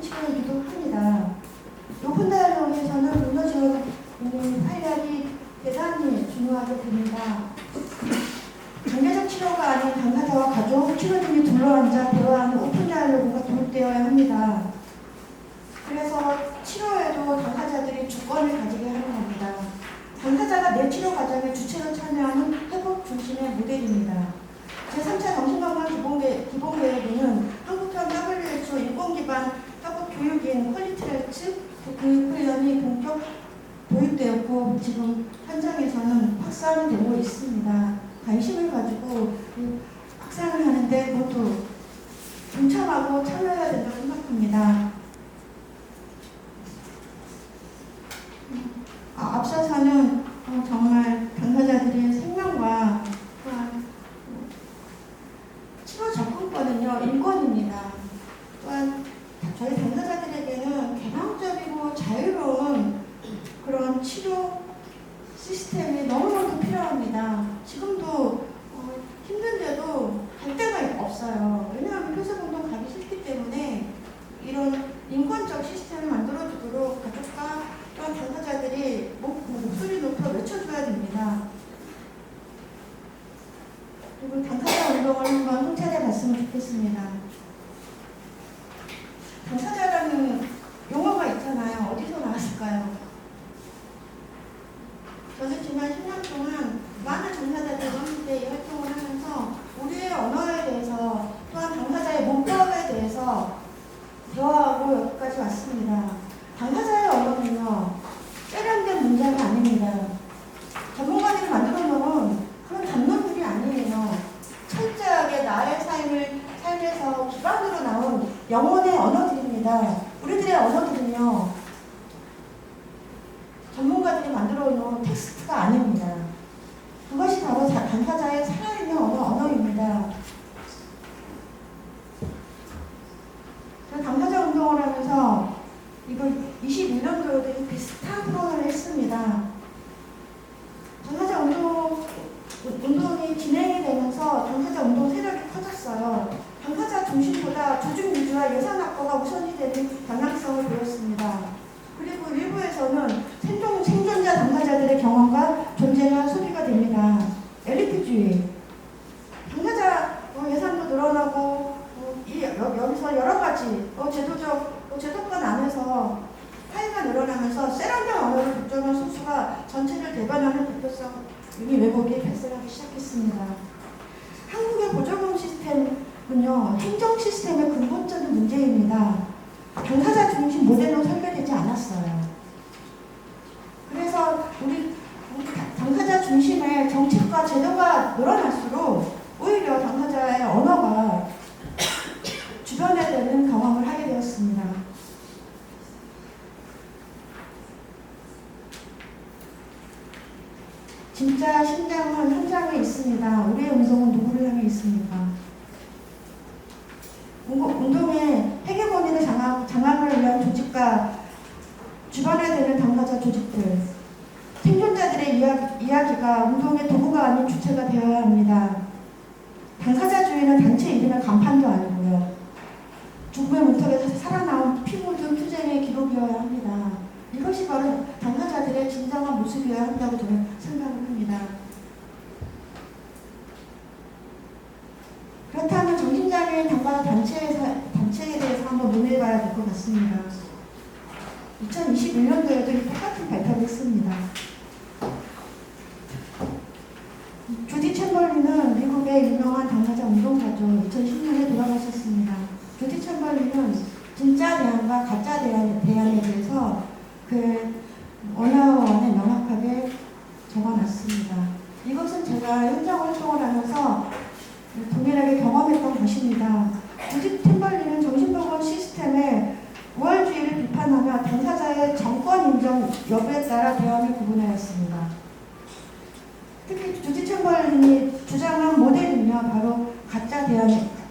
치료이기도 합니다. 높은 다이얼로그에서는 문어지원 활약이 대단히 중요하게 됩니다. 단계적 치료가 아닌 당사자와 가족, 치료진이 둘러앉아 대화하는 오픈 다이얼로그가 도입되어야 합니다. 그래서 치료에도 당사자들이 주권을 가지게 하는 겁니다. 당사자가 내 치료 과정에 주체로 참여하는 회복 중심의 모델입니다. 제3차 정신건강 기본계획에는 한국형 WHO 인권기반 협업 교육인 퀄리티레츠 교육훈련이 본격 도입되었고 지금 현장에서는 확산이 되고 있습니다. 관심을 가지고 확산을 하는데 모두 동참하고 참여해야 된다고 생각합니다. 앞서서는 정말 당사자들의 생명과 치료 접근권은요 인권입니다. 또한 저희 당사자들에게는 개방적이고 자유로운 그런 치료 시스템이 너무너무 필요합니다. 지금도 힘든데도 갈 데가 없어요. 왜냐하면 폐쇄공동 가기 싫기 때문에 이런 인권적 시스템을 만들어주도록 가족과 또한 당사자들이 목소리 높여 외쳐줘야 됩니다. 그리고 당사자 운동을 한번 통찰해 봤으면 좋겠습니다. 당사자라는 용어가 있잖아요. 어디서 나왔을까요? 저는 지난 10년 동안 많은 당사자들과 함께 활동을 하면서 우리의 언어에 대해서 또한 당사자의 문법에 대해서 대화하고 여기까지 왔습니다. 당사자의 언어는요 세련된 문장이 아닙니다. 전문가들이 만들어 놓은 그런 담론들이 아니에요. 철저하게 나의 삶에서 기반으로 나온 영혼의 언어들입니다. 우리들의 언어들은요 전문가들이 만들어 놓은 텍스트가 아닙니다. 그것이 바로 당사자의 살아있는 언어입니다. 당사자 운동을 하면서 이거 21년도에도 비슷한 토론을 했습니다. 당사자 운동이 진행이 되면서 당사자 운동 세력이 커졌어요. 당사자 중심보다 조직 유지와 예산 확보가 우선이 되는 방향성을 보였습니다. 그리고 일부에서는 생존자 당사자들의 경험과 존재가 소비가 됩니다. 엘리트주의. 당사자 예산도 늘어나고 여기서 여러 가지 제도권 안에서 파이가 늘어나면서 세련된 언어를 독점한 소수가 전체를 대변하는 대표성이 왜곡이 발생하기 시작했습니다. 한국의 보조금 시스템은요 행정 시스템의 근본적인 문제입니다. 당사자 중심 모델로 설계되지 않았어요. 그래서 우리 당사자 중심의 정책과 제도가 늘어날수록 오히려 당사자의 언어가 주변에 되는 경험을 하게 되었습니다. 진짜 심장은 현장에 있습니다. 우리의 운동은 누구를 향해 있습니까? 운동의 회계본인의 장악을 위한 조직과 주변에 되는 당사자 조직들, 생존자들의 이야기가 운동의 도구가 아닌 주체가 되어야 합니다. 당사자주의는 단체 이름의 간판도 아니고요. 죽음의 문턱에서 살아나온 피 묻은 투쟁의 기록이어야 합니다. 이것이 바로 당사자들의 진정한 모습이어야 한다고 저는 생각을 합니다. 그렇다면 정신장애인 당사자 단체에 대해서 한번 논의해봐야 될 것 같습니다. 2021년도에도 똑같은 발표를 했습니다. 주디 챔벌린은 미국의 유명한 당사자 운동가죠. 2010년에 돌아가셨습니다. 주디 챔벌린은 진짜 대안과 가짜 대안에 대해서 언어원에 명확하게 적어놨습니다. 이것은 제가 현장 활동을 하면서 동일하게 경험했던 것입니다. 주디 챔벌린은 정신보건 시스템의 우월주의를 비판하며 당사자의 정권 인정 여부에 따라 대안을 구분하였습니다. 특히 주디 챔벌린이 주장한 모델은요, 바로 가짜 대안은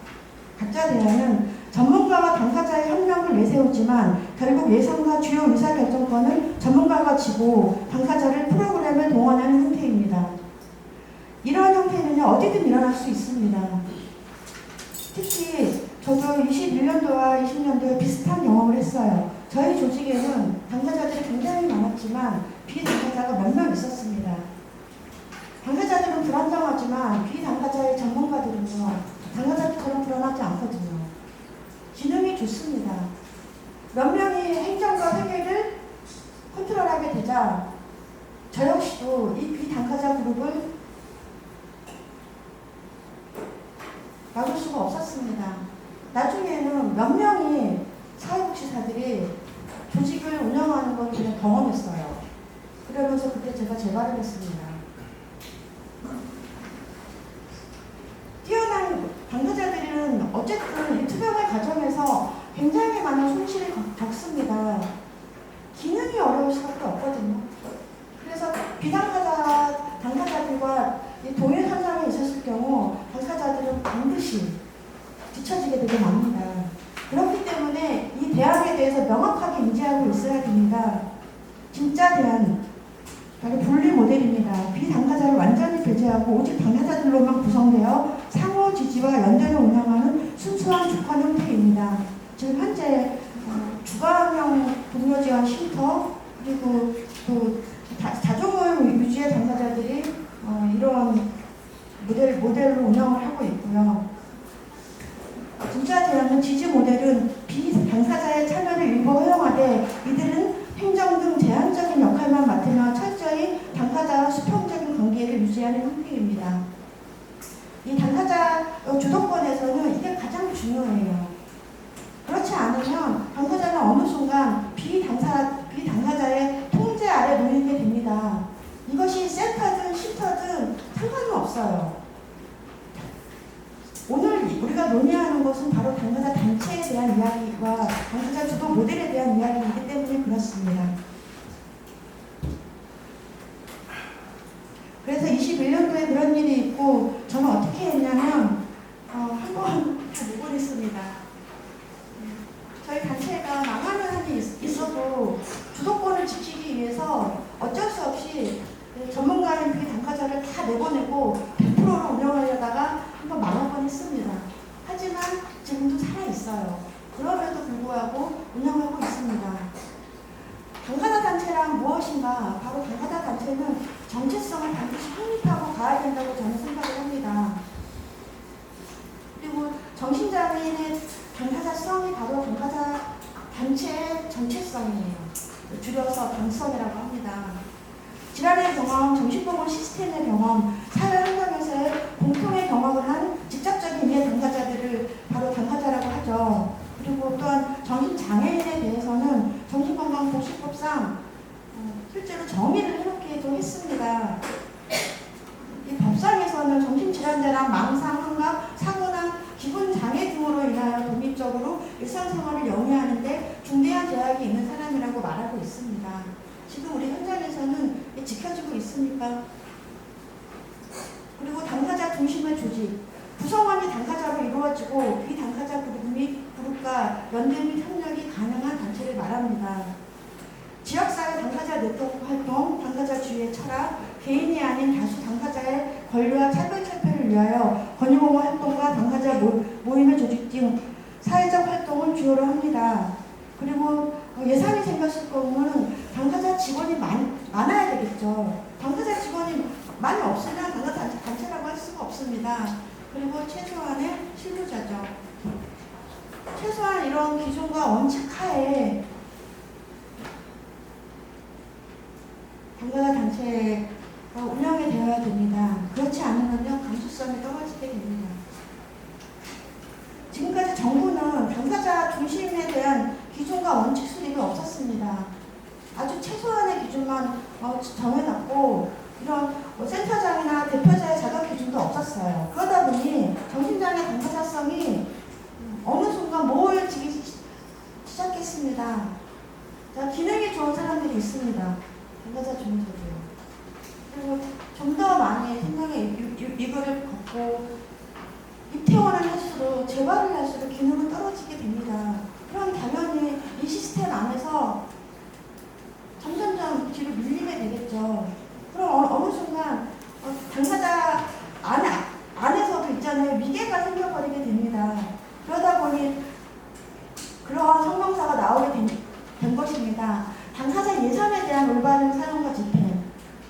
전문가와 당사자의 협력을 내세우지만 결국 예산과 주요 의사결정권은 전문가가 지고 당사자를 프로그램에 동원하는 형태입니다. 이러한 형태는요, 어디든 일어날 수 있습니다. 특히 저도 21년도와 20년도에 비슷한 경험을 했습니다. 했어요. 저희 조직에는 당사자들이 굉장히 많았지만 비당사자가 몇 명 있었습니다. 당사자들은 불안정하지만 비당사자의 전문가들은요, 당사자처럼 불안하지 않거든요. 기능이 좋습니다. 몇 명이 행정과 회계를 컨트롤하게 되자 저 역시도 이 비당사자 그룹을 막을 수가 없었습니다. 나중에는 몇 명이 사회복지사들이 조직을 운영하는 걸 그냥 경험했어요. 그러면서 그때 제가 재발을 했습니다. 뛰어난 당사자들은 어쨌든 이 투명의 과정에서 굉장히 많은 손실을 겪습니다. 기능이 어려울 수밖에 없거든요. 그래서 비당사자 당사자들과 동일 현상이 있었을 경우 당사자들은 반드시 뒤처지게 되게 맙니다. 그렇기 때문에 이 대안에 대해서 명확하게 인지하고 있어야 됩니다. 진짜 대안, 바로 분리 모델입니다. 비당사자를 완전히 배제하고 오직 당사자들로만 구성되어 상호 지지와 연대를 운영하는 순수한 주권 형태입니다. 지금 현재 주관형 동료 지원 쉼터 그리고 또 자조모임 유지의 당사자들이 이런 모델로 운영을 하고 있고요. 진짜 대안은 지지 모델은 비당사자의 참여를 일부 허용하되 이들은 행정 등 제한적인 역할만 맡으며 철저히 당사자와 수평적인 관계를 유지하는 형태입니다. 이 당사자 주도권에서는 이게 가장 중요해요. 그렇지 않으면 당사자는 어느 순간 비당사자의 통제 아래 놓이게 됩니다. 이것이 센터든 쉼터든 상관은 없어요. 오늘 우리가 논의하는 것은 바로 당사자 단체에 대한 이야기와 당사자 주도 모델에 대한 이야기이기 때문에 그렇습니다. 그래서 21년도에 그런 일이 있고 저는 어떻게 했냐면 한 번 다 내보냈습니다. 저희 단체가 망하는 한이 있어도 주도권을 지키기 위해서 어쩔 수 없이 전문가인 비당사자를 다 내보내고 100%로 운영하려다가 한번 망할 뻔했습니다. 하지만 지금도 살아있어요. 그럼에도 불구하고 운영하고 있습니다. 당사자 단체란 무엇인가? 바로 당사자 단체는 정체성을 반드시 확립하고 가야 된다고 저는 생각을 합니다. 그리고 정신장애인의 당사자성이 바로 당사자 단체의 정체성이에요. 줄여서 당성이라고 합니다. 질환의 경험, 정신보건 시스템의 경험, 사회 환경에서의 공통의 경험을 한 직접적인 이해 당사자들을 바로 당사자라고 하죠. 그리고 또한 정신장애인에 대해서는 정신건강보호법상 실제로 정의를 해놓기도 했습니다. 이 법상에서는 정신질환자란 망상, 환각, 사고나 기분장애 등으로 인하여 독립적으로 일상생활을 영위하는데 중대한 제약이 있는 사람이라고 말하고 있습니다. 지금 우리 현장에서는 지켜지고 있습니까? 그리고 당사자 중심의 조직, 구성원이 당사자로 이루어지고 비당사자 그룹과 연대 및 협력이 가능한 단체를 말합니다. 지역사회 당사자 네트워크 활동, 당사자주의의 철학, 개인이 아닌 다수 당사자의 권리와 차별철폐를 위하여 권유공모 활동과 당사자 모임의 조직 등 사회적 활동을 주요로 합니다. 그리고 예산이 생겼을 경우는 당사자 직원이 많아야 되겠죠. 당사자 직원이 많이 없으면 당사자 단체라고 할 수가 없습니다. 그리고 최소한의 실무자죠. 최소한 이런 기준과 원칙 하에 당사자 단체가 운영이 되어야 됩니다. 그렇지 않으면요, 감수성이 떨어지게 됩니다. 지금까지 정부는 당사자 중심에 대한 기준과 원칙 수립이 없었습니다. 아주 최소한의 기준만 정해놨고 이런 센터장이나 대표자의 자격 기준도 없었어요. 그러다 보니 정신장애 당사자성이 어느 순간 모호해지기 시작했습니다. 자, 기능이 좋은 사람들이 있습니다. 당사자 중에서도요. 그리고 좀 더 많이 생명의 이거를 걷고 입퇴원을 할수록 재발을 할수록 기능은 떨어지게 됩니다. 그럼 당연히 이 시스템 안에서 점점점 뒤로 밀리게 되겠죠. 그럼 어느 순간 당사자 안에서도 있잖아요. 위계가 생겨버리게 됩니다. 그러다 보니 그러한 성명사가 나오게 있습니다. 당사자 예산에 대한 올바른 사용과 집행,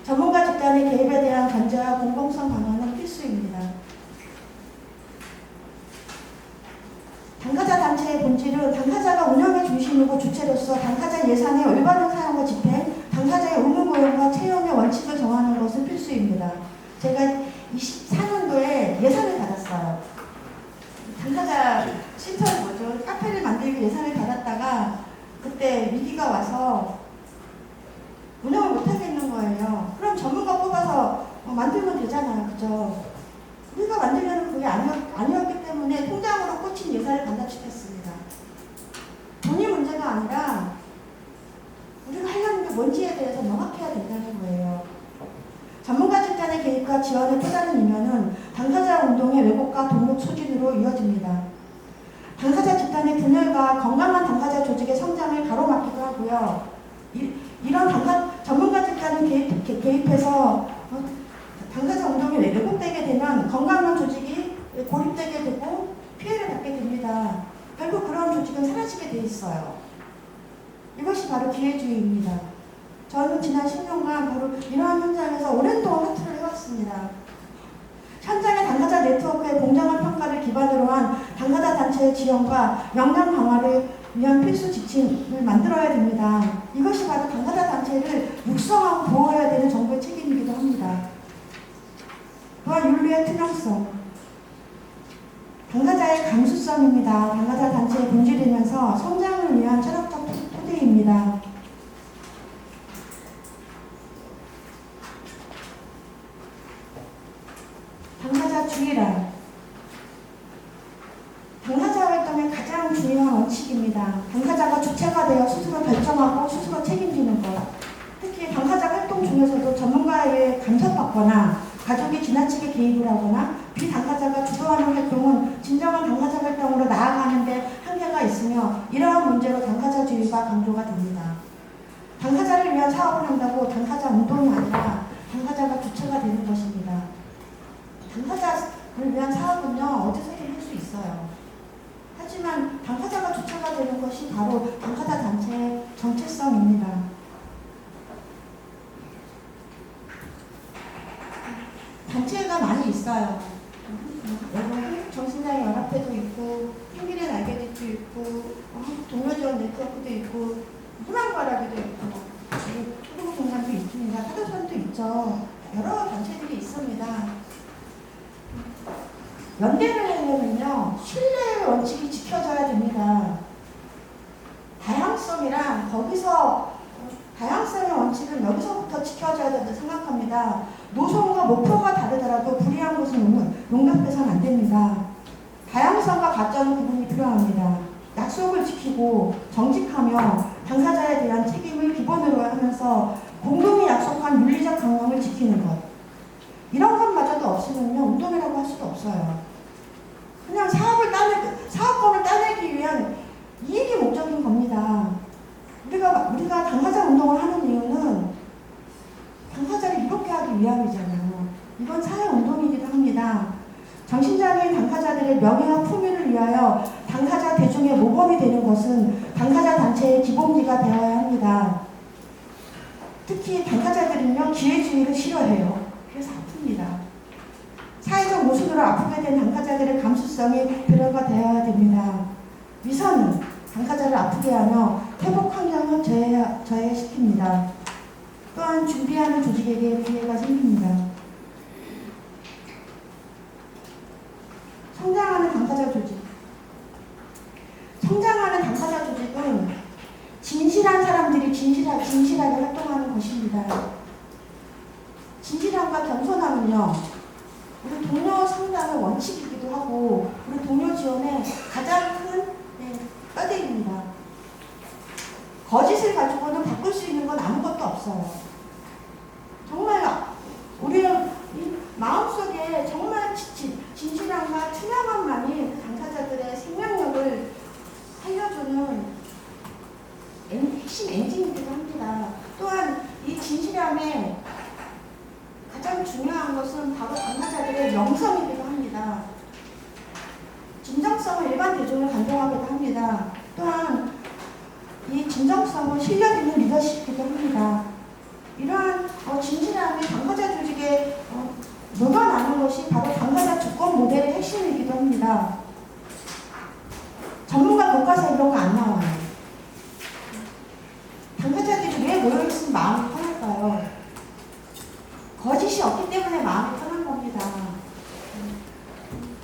전문가 집단의 개입에 대한 관제와 공공성 방안은 필수입니다. 당사자 단체의 본질은 당사자가 운영의 중심이고 주체로서 당사자 예산의 올바른 사용과 집행, 당사자의 의무 고용과 채용의 원칙을 정하는 것은 필수입니다. 제가 24년도에 예산을 받았어요. 당사자 신청 뭐죠? 카페를 만들기 예산을 받았다가 그때 위기가 와서 운영을 못하겠는 거예요. 그럼 전문가 뽑아서 만들면 되잖아요. 그죠? 우리가 만들려는 그게 아니었기 때문에 통장으로 꽂힌 예산을 반납시켰습니다. 돈이 문제가 아니라 우리가 하려는 게 뭔지에 대해서 명확해야 된다는 거예요. 전문가 집단의 개입과 지원의 또 다른 이면은 당사자 운동의 왜곡과 동력 소진으로 이어집니다. 당사자 집단의 분열과 건강한 당사자 조직의 성장을 가로막기도 하고요. 이런 전문가 집단이 개입해서 당사자 운동이 왜곡되게 되면 건강한 조직이 고립되게 되고 피해를 받게 됩니다. 결국 그런 조직은 사라지게 돼 있어요. 이것이 바로 기회주의입니다. 저는 지난 10년간 바로 이러한 현장에서 오랫동안 화투를 해왔습니다. 현장의 당사자 네트워크의 공정한 평가를 기반으로 한 당사자 단체의 지원과 역량 강화를 위한 필수 지침을 만들어야 됩니다. 이것이 바로 당사자 단체를 육성하고 보호해야 되는 정부의 책임이기도 합니다. 또한 윤리의 투명성, 당사자의 감수성입니다. 당사자 단체의 본질이면서 성장을 위한 철학적 토대입니다. 당사자주의란 당사자 활동의 가장 중요한 원칙입니다. 당사자가 주체가 되어 스스로 결정하고 스스로 책임지는 것. 특히 당사자 활동 중에서도 전문가에 간섭받거나 가족이 지나치게 개입을 하거나 비당사자가 주도하는 활동은 진정한 당사자 활동으로 나아가는 데 한계가 있으며 이러한 문제로 당사자주의가 강조가 됩니다. 당사자를 위한 사업을 한다고 당사자 운동이 아니라 당사자가 주체가 되는 것입니다. 당사자를 위한 사업은요, 어디서든 할 수 있어요. 하지만 당사자가 주체가 되는 것이 바로 당사자 단체의 정체성입니다. 단체가 많이 있어요. 정신장애 연합회도 있고, 힘길의 날개짓도 있고, 동료지원 네트워크도 있고, 희망과라기도 있고, 초보공단도 있습니다. 사도선도 있죠. 여러 단체들이 있습니다. 연대를 하려면요, 신뢰의 원칙이 지켜져야 됩니다. 다양성이랑 다양성의 원칙은 여기서부터 지켜져야 된다고 생각합니다. 노선과 목표가 다르더라도 불이한 것은 용납해서는 안 됩니다. 다양성과 가짜는 구분이 필요합니다. 약속을 지키고 정직하며 당사자에 대한 책임을 기본으로 하면서 공동이 약속한 윤리적 강령을 지키는 것. 이런 것마저도 없으면요, 운동이라고 할 수도 없어요. 그냥 사업권을 따내기 위한 이익이 목적인 겁니다. 우리가 당사자 운동을 하는 이유는 당사자를 이롭게 하기 위함이잖아요. 이건 사회운동이기도 합니다. 정신장애인 당사자들의 명예와 품위를 위하여 당사자 대중의 모범이 되는 것은 당사자 단체의 기본기가 되어야 합니다. 특히 당사자들은요, 기회주의를 싫어해요. 그래서 아픕니다. 사회적 모순으로 아프게 된 당사자들의 감수성이 배려가 되어야 됩니다. 위선은 당사자를 아프게 하며 회복 환경을 저해시킵니다. 또한 준비하는 조직에게 피해가 생깁니다. 성장하는 당사자 조직. 성장하는 당사자 조직은 진실한 사람들이 진실하게 활동하는 것입니다. 진실함과 겸손함은요, 우리 동료 상담의 원칙이기도 하고 우리 동료 지원의 가장 큰 뼈대입니다. 거짓을 가지고는 바꿀 수 있는 건 아무것도 없어요. 정말 우리는 마음속에 정말 진실함과 투명함만이 그 당사자들의 생명력을 살려주는 핵심 엔진이기도 합니다. 또한 이 진실함의 가장 중요한 것은 바로 당사자들의 명성이기도 합니다. 진정성은 일반 대중을 감동하기도 합니다. 또한 이 진정성은 실력 있는 리더십이기도 합니다. 이러한 진실함이 당사자 조직에 녹아나는 것이 바로 당사자 주권 모델의 핵심이기도 합니다. 전문가 교과서에 이런 거 안 나와요. 당사자들이 왜 모여있으면 마음이 편할까요? 거짓이 없기 때문에 마음이 편한 겁니다.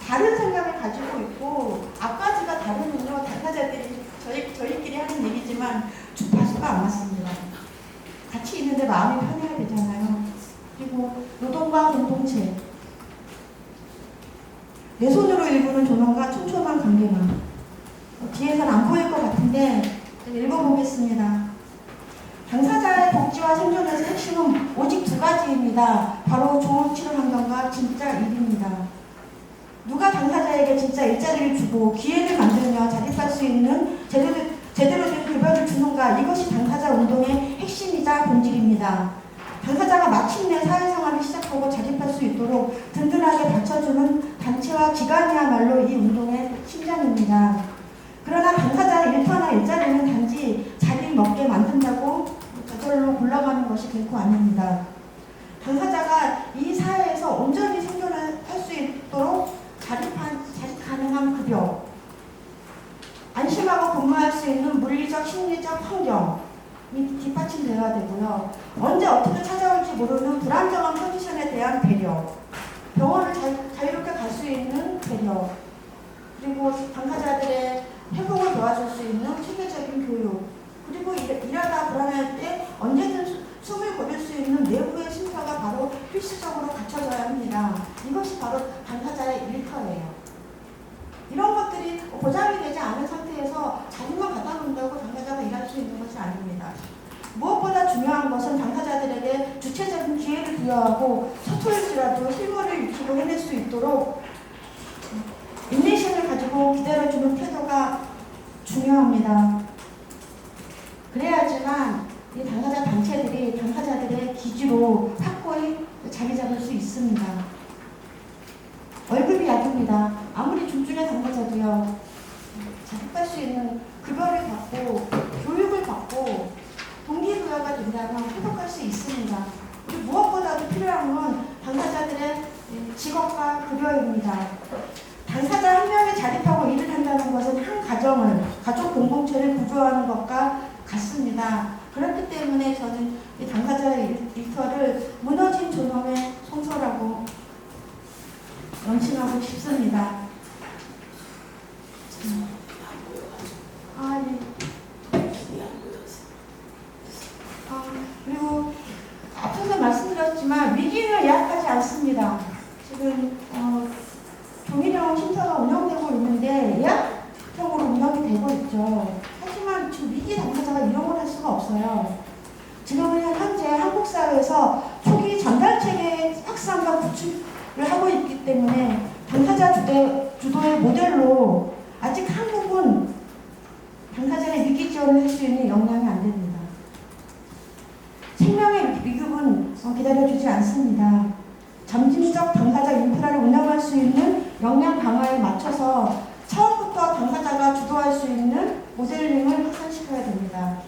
다른 생각을 가지고 있고 앞가지가 다르면요, 당사자들이 저희끼리 하는 얘기지만 주파수가 안 맞습니다. 같이 있는데 마음이 편해야 되잖아요. 그리고 노동과 공동체, 내 손으로 일구는 존엄과 촘촘한 관계망. 뒤에서는 안 보일 것 같은데 읽어보겠습니다. 당사자의 복지와 생존에서 핵심은 오직 두 가지입니다. 바로 좋은 치료 환경과 진짜 일입니다. 누가 당사자에게 진짜 일자리를 주고 기회를 만들며 자립할 수 있는 제대로 된 급여를 주는가, 이것이 당사자 운동의 핵심이자 본질입니다. 당사자가 마침내 사회생활을 시작하고 자립할 수 있도록 든든하게 받쳐주는 단체와 기관이야말로 이 운동의 심장입니다. 그러나 당사자의 일터나 일자리는 단지 자리 먹게 만든다고 저절로 굴러가는 것이 결코 아닙니다. 당사자가 이 사회에서 온전히 생존할 수 있도록 자립 가능한 급여, 안심하고 근무할 수 있는 물리적, 심리적 환경이 뒷받침되어야 되고요. 언제 어떻게 찾아올지 모르는 불안정한 컨디션에 대한 배려, 병원을 자유롭게 갈 수 있는 배려, 그리고 당사자들의 회복을 도와줄 수 있는 체계적인 교육, 그리고 일하다 불안할 때 언제든 숨을 고를 수 있는 내부의 쉼터가 바로 필수적으로 갖춰져야 합니다. 이것이 바로 당사자의 일터예요. 이런 것들이 보장이 되지 않은 상태에서 자리만 갖다 놓는다고 당사자가 일할 수 있는 것이 아닙니다. 무엇보다 중요한 것은 당사자들에게 주체적인 기회를 부여하고 서툴지라도 실무를 익히고 해낼 수 있도록 인내심을 가지고 기다려주는 태도가 중요합니다. 그래야지만 이 당사자 단체들이 당사자들의 기지로 확고히 자리 잡을 수 있습니다. 월급이 약입니다. 아무리 중증의 당사자도요, 자립할 수 있는 급여를 받고 교육을 받고 동기부여가 된다면 회복할 수 있습니다. 그리고 무엇보다도 필요한 건 당사자들의 직업과 급여입니다. 당사자 한 명이 자립하고 일을 한다는 것은 한 가정을, 가족 공동체를 구조하는 것과 같습니다. 그렇기 때문에 저는 이 당사자의 일터를 무너진 존엄의 성소라고 명칭하고 싶습니다. 그리고 앞서서 말씀드렸지만 위기는 예약하지 않습니다. 지금 종일형 쉼터가 운영되고 있는데 예약형으로 운영이 되고 있죠. 하지만 지금 위기 당사자가 이런 걸 할 수가 없어요. 지금은 현재 한국 사회에서 초기 전달체계 확산과 구축을 하고 있기 때문에 당사자 주도의 모델로 아직 한국은 당사자의 위기 지원을 할 수 있는 역량이 안 됩니다. 생명의 위급은 기다려주지 않습니다. 점진적 당사자 인프라를 운영할 수 있는 역량 강화에 맞춰서 처음부터 당사자가 주도할 수 있는 모델링을 확산시켜야 됩니다.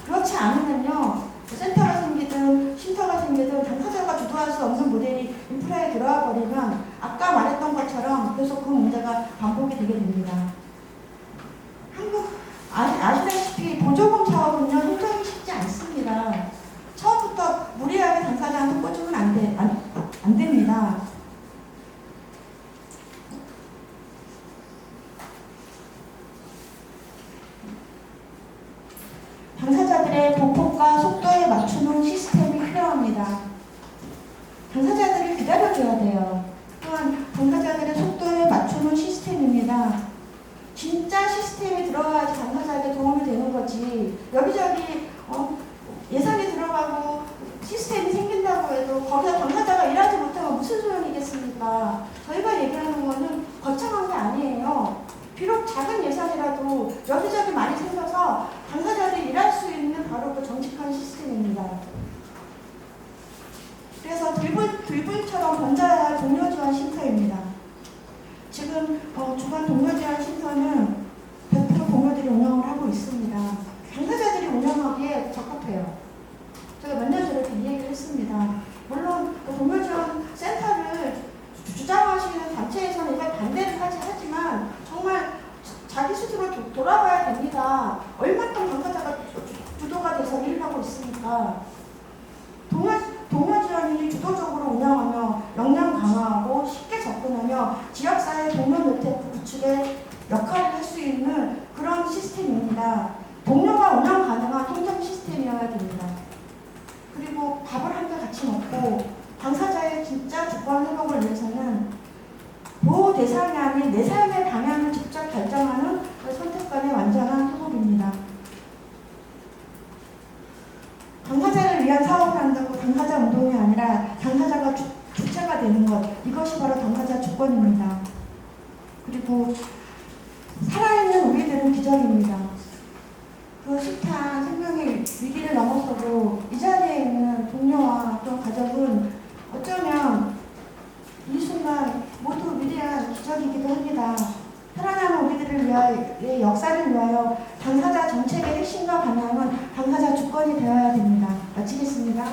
그렇지 않으면요, 센터가 생기든 쉼터가 생기든 당사자가 주도할 수 없는 모델이 인프라에 들어와 버리면 아까 말했던 것처럼 계속 그 문제가 반복이 되게 됩니다. 한국 아시다시피 보조금 사업은요, 굉장히 쉽지 않습니다. 처음부터 무리하게 당사자한테 꽂으면 안 됩니다. 당사자들의 보폭과 속도에 맞추는 시스템이 필요합니다. 당사자들을 기다려줘야 돼요. 또한 당사자들의 속도에 맞추는 시스템입니다. 진짜 시스템이 들어가야지 당사자에게 도움이 되는 거지. 여기저기 예산이 들어가고 시스템이 생긴다고 해도 거기서 당사자가 일하지 못하면 무슨 소용이겠습니까? 저희가 얘기하는 거는 거창한 게 아니에요. 비록 작은 예산이라도 여기저기 많이 생겨서 당사자들이 일할 수 있는 바로 그 정직한 시스템입니다. 그래서 들불처럼 번져야 할 동료 지원 쉼터입니다. 지금 주간 동료 지원 쉼터는 100% 동료들이 운영을 하고 있습니다. 당사자 얼마큼 당사자가 주도가 돼서 일을 하고 있으니까 동료 지원이 주도적으로 운영하며 역량 강화하고 쉽게 접근하며 지역사회 동료 네트워크 구축에 역할을 할 수 있는 그런 시스템입니다. 동료가 운영 가능한 행정 시스템이어야 됩니다. 그리고 밥을 한 개 같이 먹고 당사자의 진짜 주권 회복을 위해서는 보호 대상이 아닌 내 삶의 방향을 직접 결정하는 그 선택권의 완전한 회복입니다. 당사자를 위한 사업을 한다고 당사자 운동이 아니라 당사자가 주체가 되는 것, 이것이 바로 당사자 주권입니다. 그리고 살아있는 우리들은 기적입니다. 그 숱한 생명의 위기를 넘어서도 이 자리에 있는 동료와 또 가족은 어쩌면 이 순간 모두 위대한 기적이기도 합니다. 살아남은 우리들을 위하여 역사를 위하여 당사자 정책의 핵심과 방향은 당사자 주권이 되어야 됩니다. 마치겠습니다.